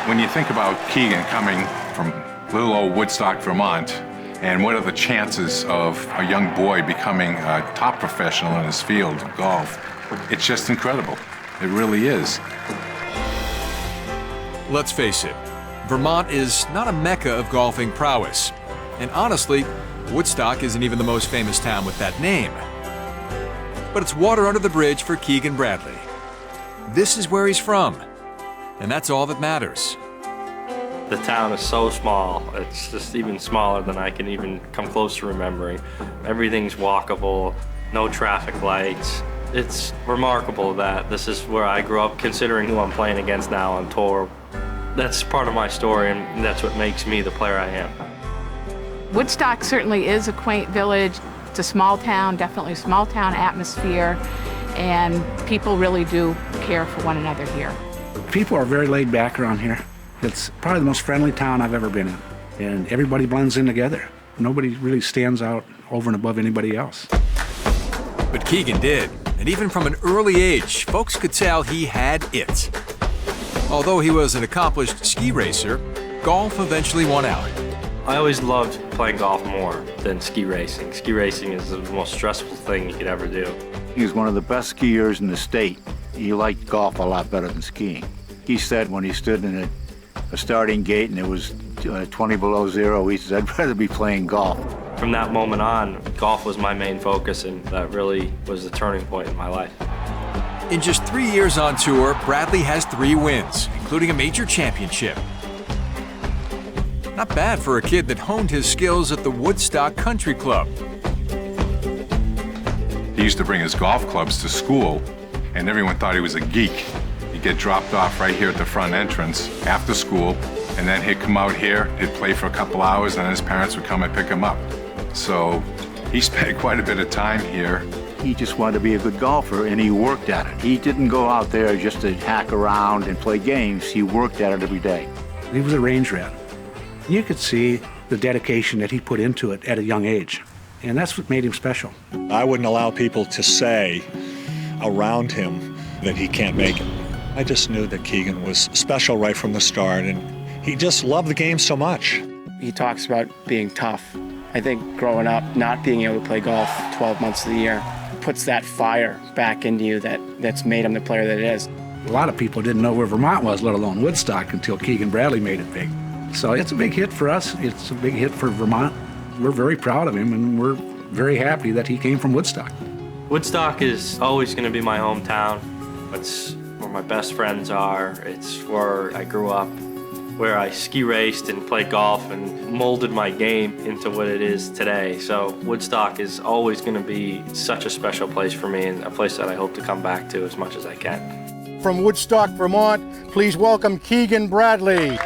When you think about Keegan coming from little old Woodstock, Vermont, and what are the chances of a young boy becoming a top professional in his field of golf, it's just incredible. It really is. Let's face it, Vermont is not a mecca of golfing prowess. And honestly, Woodstock isn't even the most famous town with that name. But it's water under the bridge for Keegan Bradley. This is where he's from, and that's all that matters. The town is so small, it's just even smaller than I can even come close to remembering. Everything's walkable, no traffic lights. It's remarkable that this is where I grew up, considering who I'm playing against now on tour. That's part of my story, and that's what makes me the player I am. Woodstock certainly is a quaint village. It's a small town, definitely a small town atmosphere, and people really do care for one another here. People are very laid back around here. It's probably the most friendly town I've ever been in, and everybody blends in together. Nobody really stands out over and above anybody else. But Keegan did, and even from an early age, folks could tell he had it. Although he was an accomplished ski racer, golf eventually won out. I always loved playing golf more than ski racing. Ski racing is the most stressful thing you could ever do. He was one of the best skiers in the state. He liked golf a lot better than skiing. He said when he stood in a starting gate and it was 20 below zero, he said, I'd rather be playing golf. From that moment on, golf was my main focus, and that really was the turning point in my life. In just 3 years on tour, Bradley has 3 wins, including a major championship. Not bad for a kid that honed his skills at the Woodstock Country Club. He used to bring his golf clubs to school, and everyone thought he was a geek. He'd get dropped off right here at the front entrance after school, and then he'd come out here, he'd play for a couple hours, and then his parents would come and pick him up. So he spent quite a bit of time here. He just wanted to be a good golfer, and he worked at it. He didn't go out there just to hack around and play games. He worked at it every day. He was a range rat. You could see the dedication that he put into it at a young age, and that's what made him special. I wouldn't allow people to say around him that he can't make it. I just knew that Keegan was special right from the start, and he just loved the game so much. He talks about being tough. I think growing up, not being able to play golf 12 months of the year puts that fire back into you that's made him the player that it is. A lot of people didn't know where Vermont was, let alone Woodstock, until Keegan Bradley made it big. So it's a big hit for us. It's a big hit for Vermont. We're very proud of him, and we're very happy that he came from Woodstock. Woodstock is always going to be my hometown. It's where my best friends are. It's where I grew up, where I ski raced and played golf and molded my game into what it is today. So Woodstock is always going to be such a special place for me, and a place that I hope to come back to as much as I can. From Woodstock, Vermont, please welcome Keegan Bradley.